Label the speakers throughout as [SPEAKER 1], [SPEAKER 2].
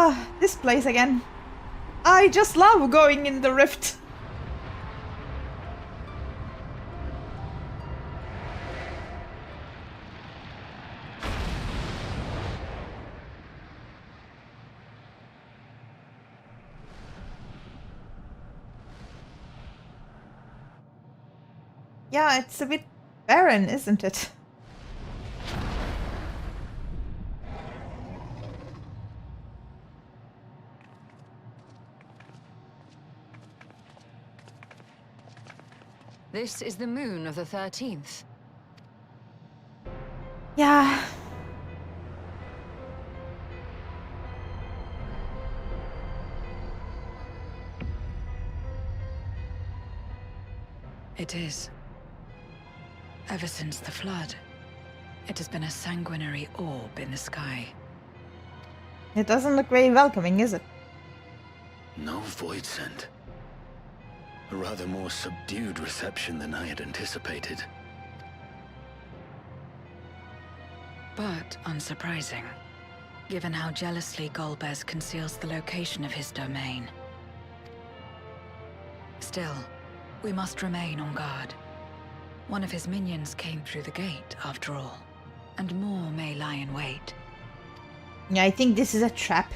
[SPEAKER 1] Ah, this place again. I just love going in the rift. Yeah, it's a bit barren, isn't it?
[SPEAKER 2] This is the moon of the 13th.
[SPEAKER 1] Yeah.
[SPEAKER 3] It is. Ever since the flood, it has been a sanguinary orb in the sky.
[SPEAKER 1] It doesn't look very welcoming, is it?
[SPEAKER 4] No voidsent. A rather more subdued reception than I had anticipated.
[SPEAKER 3] But unsurprising, given how jealously Golbez conceals the location of his domain. Still, we must remain on guard. One of his minions came through the gate, after all, and more may lie in wait.
[SPEAKER 1] Yeah, I think this is a trap.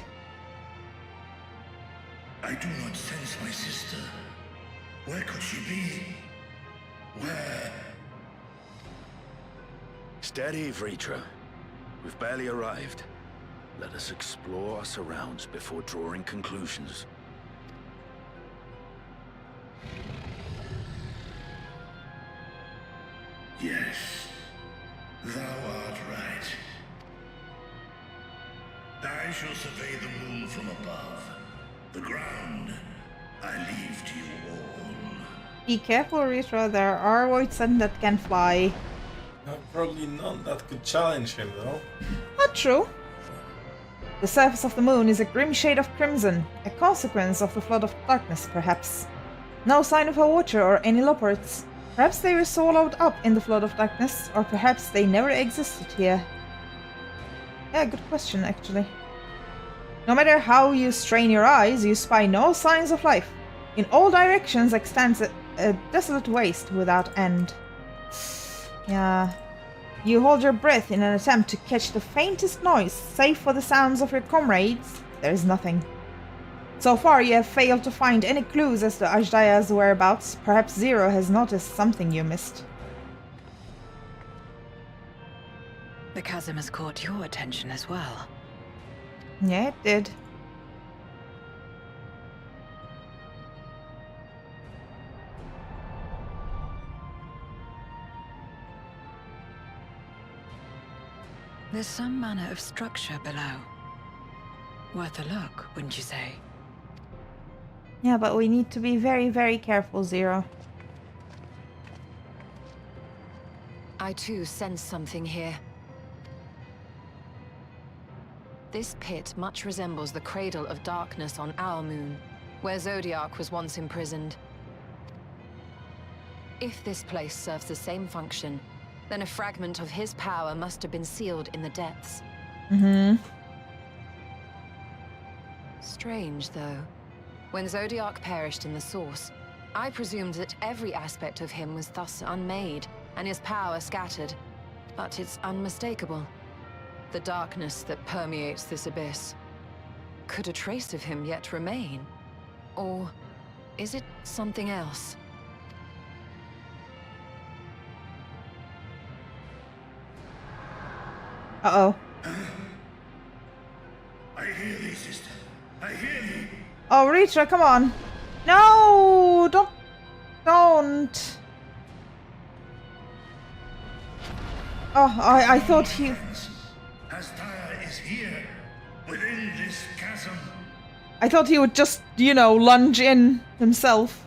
[SPEAKER 5] I do not sense my sister. Where could she be? Where?
[SPEAKER 4] Steady, Vritra. We've barely arrived. Let us explore our surrounds before drawing conclusions.
[SPEAKER 5] Yes, thou art right. I shall survey the moon from above. The ground, I leave to you all.
[SPEAKER 1] Be careful, Ritra. There are voidsent that can fly.
[SPEAKER 6] Probably none that could challenge him, though.
[SPEAKER 1] Not true. The surface of the moon is a grim shade of crimson, a consequence of the flood of darkness, perhaps. No sign of a watcher or any loports. Perhaps they were swallowed up in the flood of darkness, or perhaps they never existed here. Yeah, good question, actually. No matter how you strain your eyes, you spy no signs of life. In all directions extends a desolate waste without end. Yeah. You hold your breath in an attempt to catch the faintest noise, save for the sounds of your comrades. There is nothing. So far, you have failed to find any clues as to Azdaja's whereabouts. Perhaps Zero has noticed something you missed.
[SPEAKER 3] The chasm has caught your attention as well.
[SPEAKER 1] Yeah, it did.
[SPEAKER 3] There's some manner of structure below. Worth a look, wouldn't you say?
[SPEAKER 1] Yeah, but we need to be very, very careful, Zero.
[SPEAKER 2] I too sense something here. This pit much resembles the cradle of darkness on our moon, where Zodiac was once imprisoned. If this place serves the same function, then a fragment of his power must have been sealed in the depths. Strange, though. When Zodiac perished in the source, I presumed that every aspect of him was thus unmade, and his power scattered. But it's unmistakable. The darkness that permeates this abyss. Could a trace of him yet remain? Or is it something else?
[SPEAKER 1] Uh-oh.
[SPEAKER 5] I hear thee, sister. I hear thee.
[SPEAKER 1] Oh, Ritra, come on. No! Don't. Oh, I thought he...
[SPEAKER 5] Azdaja is here, within this chasm.
[SPEAKER 1] I thought he would just, you know, lunge in himself.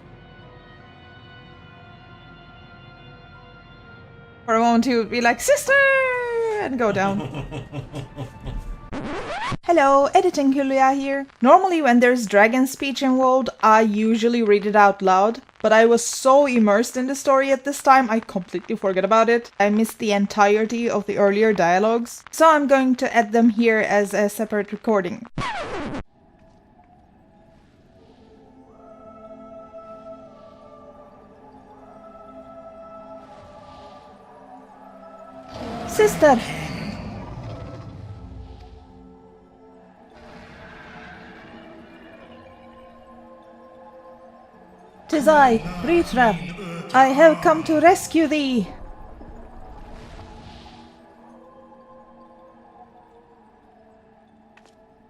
[SPEAKER 1] For a moment he would be like, sister! And go down. Hello, editing Julia here. Normally when there's dragon speech involved, I usually read it out loud, but I was so immersed in the story at this time, I completely forgot about it. I missed the entirety of the earlier dialogues, so I'm going to add them here as a separate recording. Sister! "'Tis I, Ritra. I have come to rescue thee."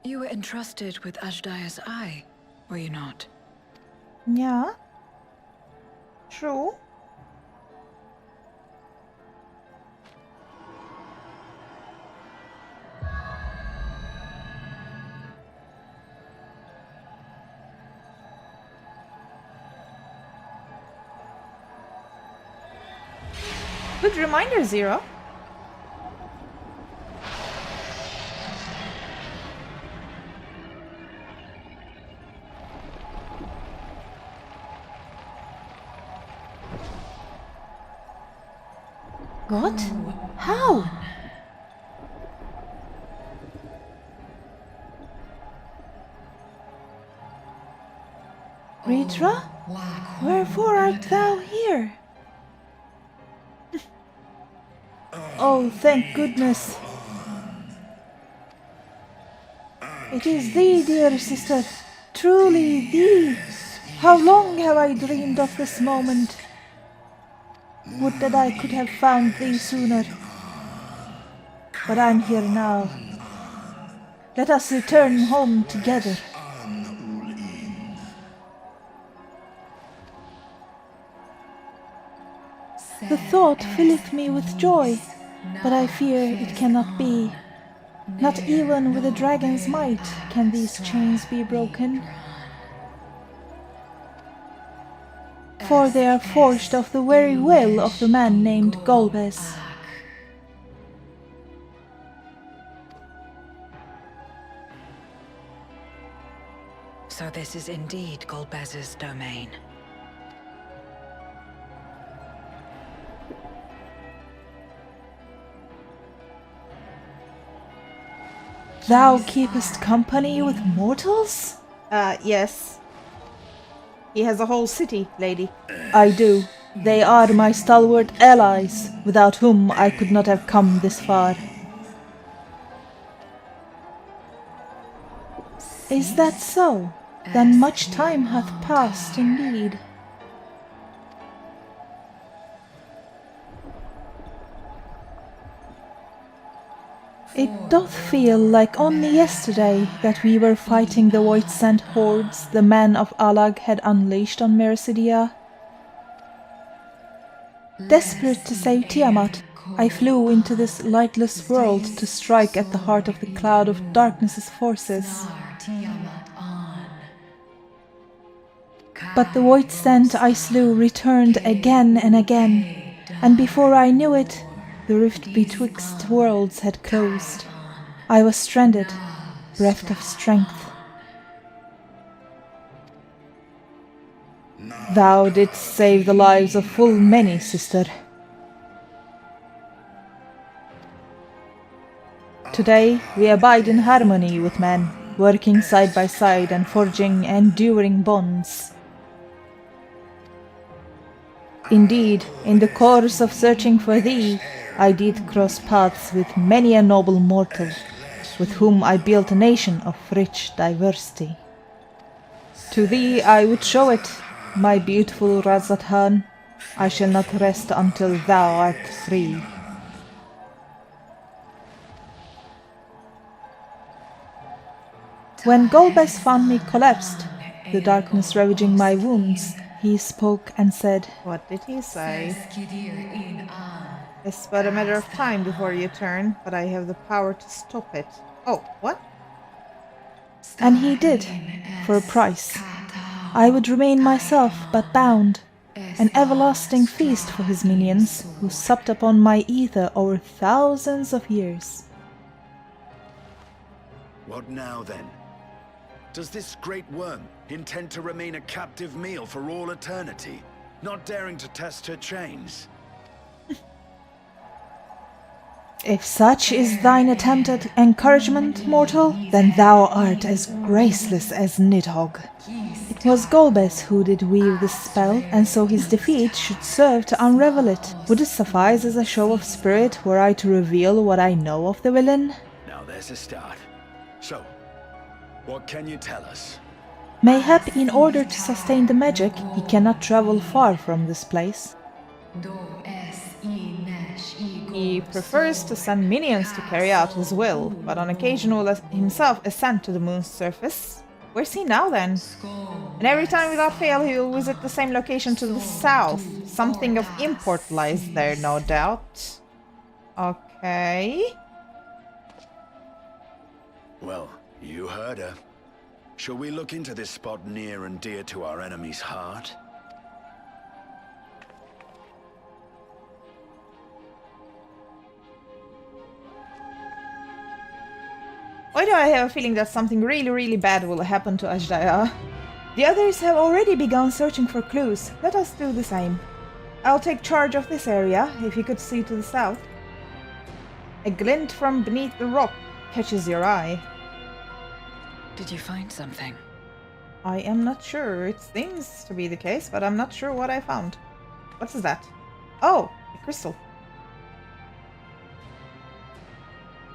[SPEAKER 3] You were entrusted with Azdaja's eye, were you not?
[SPEAKER 1] Yeah. True. Good reminder, Zero. What? How? Ritra? Wherefore art thou here? Oh, thank goodness. It is thee, dear sister. Truly thee. How long have I dreamed of this moment? Would that I could have found thee sooner. But I'm here now. Let us return home together. The thought filleth me with joy, but I fear it cannot be. Not even with a dragon's might can these chains be broken. For they are forged of the very will of the man named Golbez.
[SPEAKER 3] So this is indeed Golbez's domain.
[SPEAKER 1] Thou keepest company with mortals? Yes. He has a whole city, lady. I do. They are my stalwart allies, without whom I could not have come this far. Is that so? Then much time hath passed indeed. It doth feel like only yesterday that we were fighting the voidsent hordes the men of Alag had unleashed on Mericidia. Desperate to save Tiamat, I flew into this lightless world to strike at the heart of the cloud of darkness's forces. But the voidsent I slew returned again and again, and before I knew it, the rift betwixt worlds had closed. I was stranded, bereft of strength. Thou didst save the lives of full many, sister. Today we abide in harmony with men, working side by side and forging enduring bonds. Indeed, in the course of searching for thee, I did cross paths with many a noble mortal, with whom I built a nation of rich diversity. To thee I would show it, my beautiful Razathan. I shall not rest until thou art free. When Golbez found me collapsed, the darkness ravaging my wounds, he spoke and said, "What did he say? It's but a matter of time before you turn, but I have the power to stop it." Oh, what? And he did, for a price. I would remain myself, but bound, an everlasting feast for his minions, who supped upon my ether over thousands of years.
[SPEAKER 4] What now, then? Does this great worm intend to remain a captive meal for all eternity, not daring to test her chains?
[SPEAKER 1] If such is thine attempt at encouragement, mortal, then thou art as graceless as Nidhogg. It was Golbez who did weave this spell, and so his defeat should serve to unravel it. Would it suffice as a show of spirit were I to reveal what I know of the villain?
[SPEAKER 4] Now there's a start. So, what can you tell us?
[SPEAKER 1] Mayhap in order to sustain the magic, he cannot travel far from this place. He prefers to send minions to carry out his will, but on occasion will himself ascend to the moon's surface. Where's he now then? And every time without fail he will visit the same location to the south. Something of import lies there, no doubt. Okay.
[SPEAKER 4] Well, you heard her. Shall we look into this spot near and dear to our enemy's heart?
[SPEAKER 1] Why do I have a feeling that something really bad will happen to Azdaja? The others have already begun searching for clues. Let us do the same. I'll take charge of this area, if you could see to the south. A glint from beneath the rock catches your eye.
[SPEAKER 3] Did you find something?
[SPEAKER 1] I am not sure. It seems to be the case, but I'm not sure what I found. What is that? Oh, a crystal.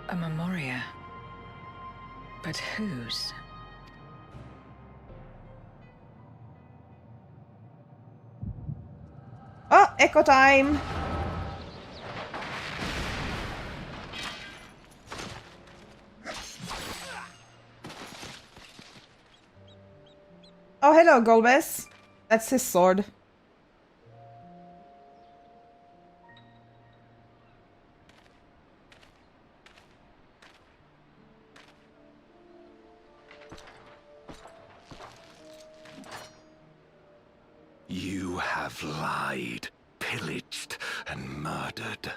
[SPEAKER 3] A memoria. But whose?
[SPEAKER 1] Oh, echo time! Oh, hello, Golbez. That's his sword.
[SPEAKER 4] You have lied, pillaged, and murdered.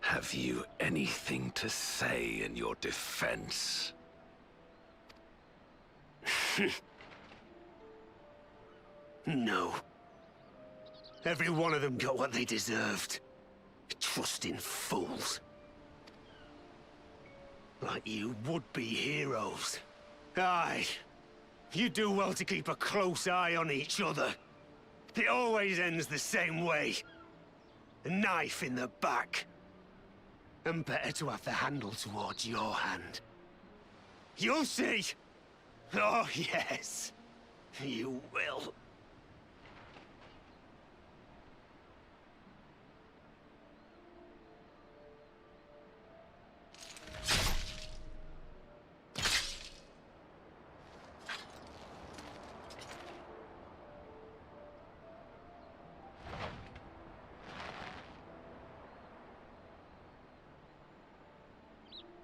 [SPEAKER 4] Have you anything to say in your defense?
[SPEAKER 7] No. Every one of them got what they deserved. Trusting fools. Like you would-be heroes. Aye. You do well to keep a close eye on each other. It always ends the same way. A knife in the back. And better to have the handle towards your hand. You'll see! Oh, yes. You will.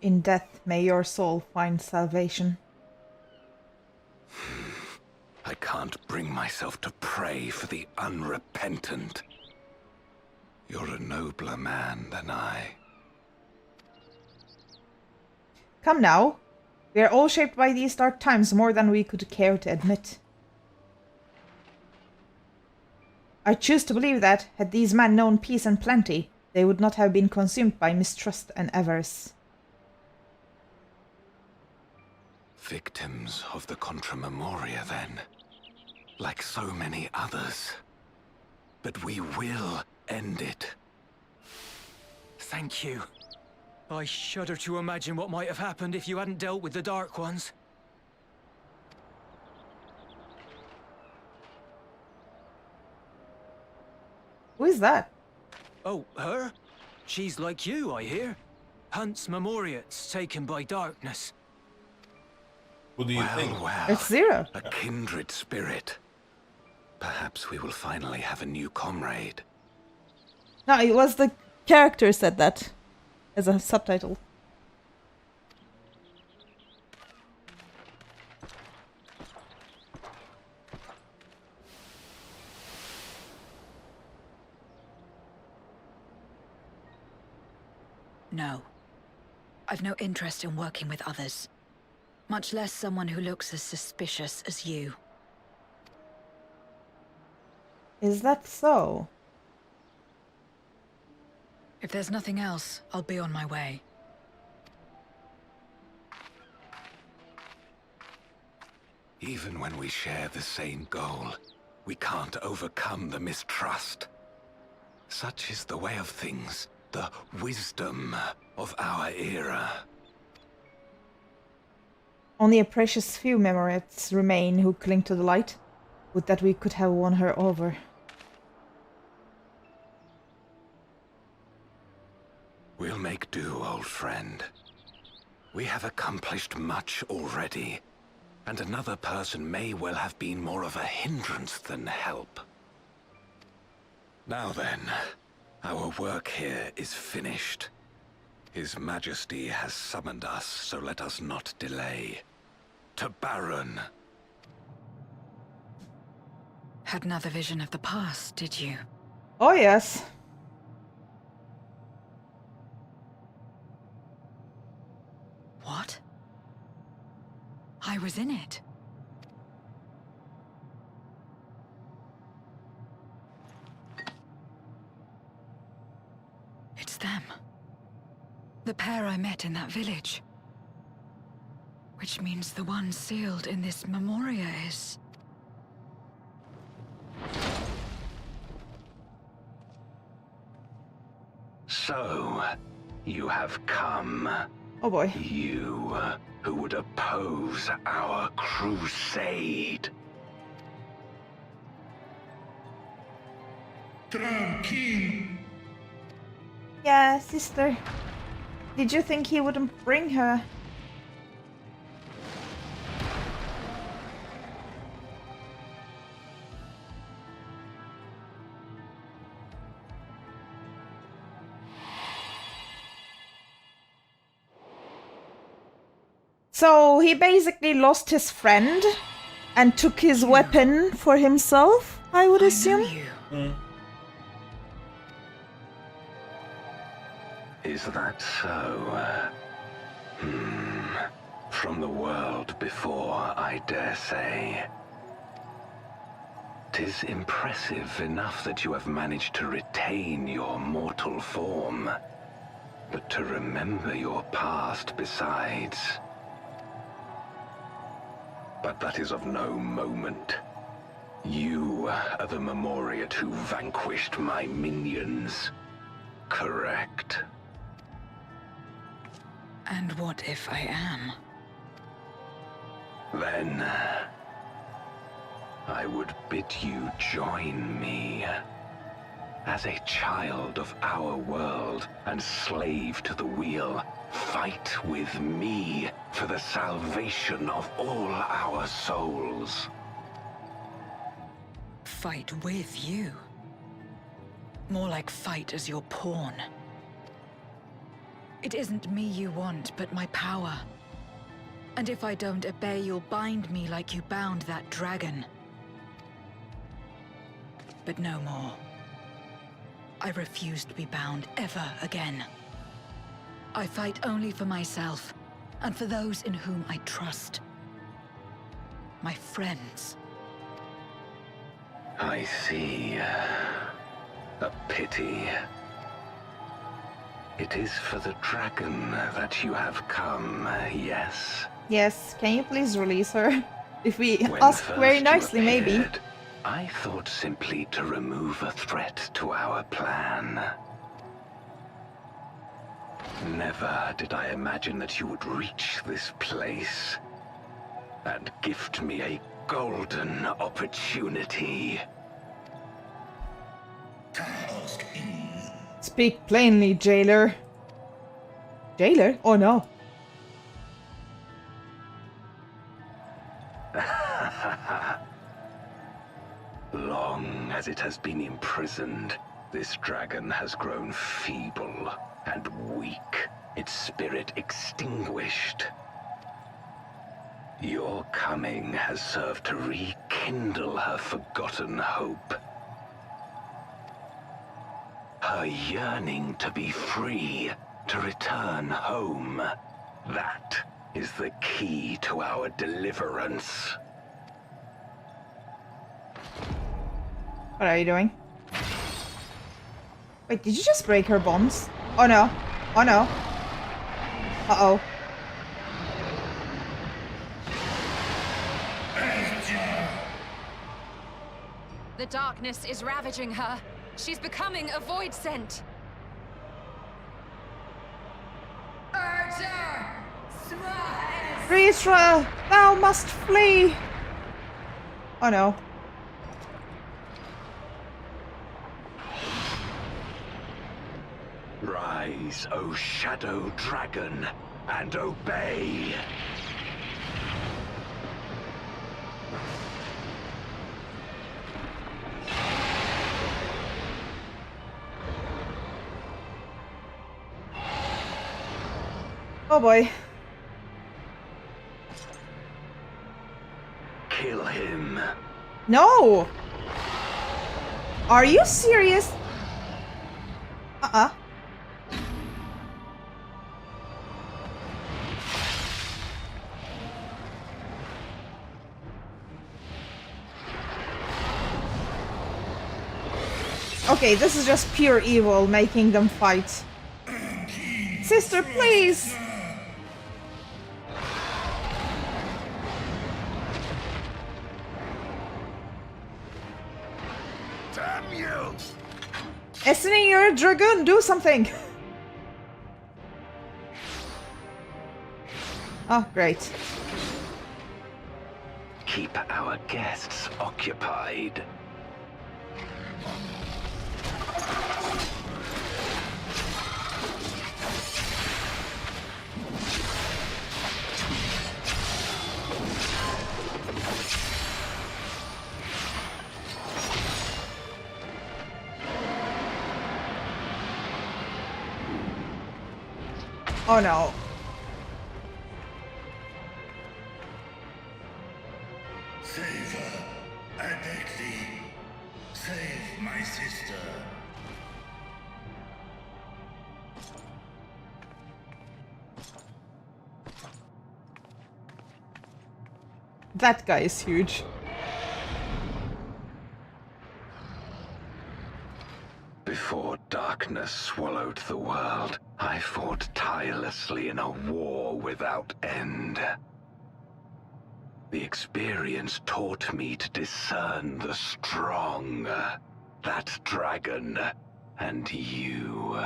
[SPEAKER 1] In death may your soul find salvation.
[SPEAKER 4] I can't bring myself to pray for the unrepentant. You're a nobler man than I.
[SPEAKER 1] Come now. We are all shaped by these dark times more than we could care to admit. I choose to believe that, had these men known peace and plenty, they would not have been consumed by mistrust and avarice.
[SPEAKER 4] Victims of the Contra Memoria, then. Like so many others. But we will end it.
[SPEAKER 8] Thank you. I shudder to imagine what might have happened if you hadn't dealt with the Dark Ones.
[SPEAKER 1] Who is that?
[SPEAKER 8] Oh, her? She's like you, I hear. Hunts memoriats taken by darkness.
[SPEAKER 6] Who do you think?
[SPEAKER 4] Well,
[SPEAKER 1] It's Zero.
[SPEAKER 4] a kindred spirit. Perhaps we will finally have a new comrade.
[SPEAKER 1] No, it was the character said that as a subtitle.
[SPEAKER 3] No. I've no interest in working with others. Much less someone who looks as suspicious as you.
[SPEAKER 1] Is that so?
[SPEAKER 3] If there's nothing else, I'll be on my way.
[SPEAKER 4] Even when we share the same goal, we can't overcome the mistrust. Such is the way of things, the wisdom of our era.
[SPEAKER 1] Only a precious few memoriats remain who cling to the light. Would that we could have won her over.
[SPEAKER 4] We'll make do, old friend. We have accomplished much already, and another person may well have been more of a hindrance than help. Now then, our work here is finished. His Majesty has summoned us, so let us not delay. To Baron.
[SPEAKER 3] Had another vision of the past, did you?
[SPEAKER 1] Oh yes.
[SPEAKER 3] What? I was in it. It's them. The pair I met in that village. Which means the one sealed in this memoria is...
[SPEAKER 4] So, you have come.
[SPEAKER 1] Oh boy.
[SPEAKER 4] You, who would oppose our crusade.
[SPEAKER 5] Tranquille.
[SPEAKER 1] Yeah, sister. Did you think he wouldn't bring her? So he basically lost his friend and took his weapon for himself, I would assume.
[SPEAKER 3] you.
[SPEAKER 4] Is that so? From the world before, I dare say. 'Tis impressive enough that you have managed to retain your mortal form, but to remember your past besides. But that is of no moment. You are the memoriat who vanquished my minions. Correct.
[SPEAKER 3] And what if I am?
[SPEAKER 4] Then I would bid you join me. As a child of our world and slave to the wheel, fight with me for the salvation of all our souls.
[SPEAKER 3] Fight with you? More like fight as your pawn. It isn't me you want, but my power. And if I don't obey, you'll bind me like you bound that dragon. But no more. I refuse to be bound ever again. I fight only for myself, and for those in whom I trust. My friends.
[SPEAKER 4] I see. A pity. It is for the dragon that you have come, yes?
[SPEAKER 1] Yes, can you please release her? If we
[SPEAKER 4] When
[SPEAKER 1] ask
[SPEAKER 4] first
[SPEAKER 1] very
[SPEAKER 4] you
[SPEAKER 1] nicely, maybe.
[SPEAKER 4] appeared, I thought simply to remove a threat to our plan. Never did I imagine that you would reach this place and gift me a golden opportunity.
[SPEAKER 5] Task in.
[SPEAKER 1] Speak plainly, jailer. Jailer? Oh no.
[SPEAKER 4] Long as it has been imprisoned, this dragon has grown feeble and weak, its spirit extinguished. Your coming has served to rekindle her forgotten hope. Her yearning to be free, to return home. That is the key to our deliverance.
[SPEAKER 1] What are you doing? Wait, did you just break her bonds? Oh no. Oh no. Uh-oh.
[SPEAKER 2] The darkness is ravaging her. She's becoming a voidsent.
[SPEAKER 1] Ritra, thou must flee! Oh no.
[SPEAKER 4] Rise, O Shadow Dragon, and obey!
[SPEAKER 1] Oh boy.
[SPEAKER 4] Kill him.
[SPEAKER 1] No! Are you serious? Uh-uh. Okay, this is just pure evil making them fight. Sister, please!
[SPEAKER 5] Damn you!
[SPEAKER 1] Destiny, you're a dragoon, do something! Oh, great.
[SPEAKER 4] Keep our guests occupied.
[SPEAKER 1] Oh no.
[SPEAKER 5] Save her, Adekti. Save my sister.
[SPEAKER 1] That guy is huge.
[SPEAKER 4] Before darkness swallowed the world, I fought tirelessly in a war without end. The experience taught me to discern the strong, that dragon, and you.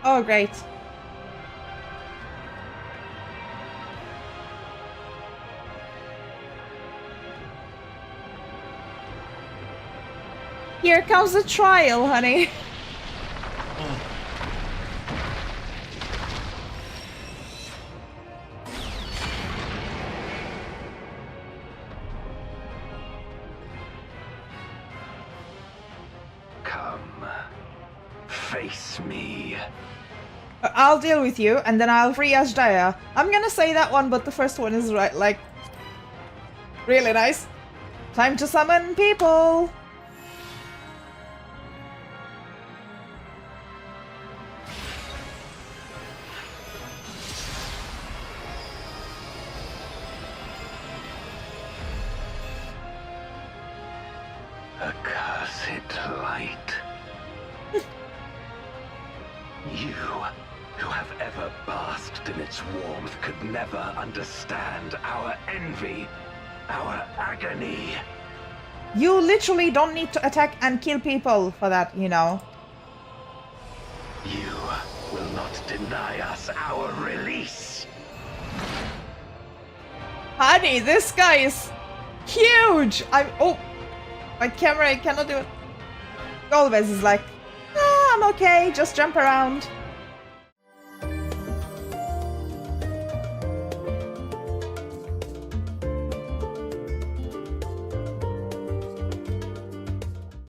[SPEAKER 1] Oh, great. Here comes the trial, honey.
[SPEAKER 4] Come, face me.
[SPEAKER 1] I'll deal with you, and then I'll free Azdaja. I'm gonna say that one, but the first one is right, like, really nice. Time to summon people.
[SPEAKER 4] Accursed light. You, who have ever basked in its warmth, could never understand our envy, our agony.
[SPEAKER 1] You literally don't need to attack and kill people for that, you know.
[SPEAKER 4] You will not deny us our release.
[SPEAKER 1] Honey, this guy is huge! Oh, my camera, I cannot do it. Golbez is like, I'm okay, just jump around.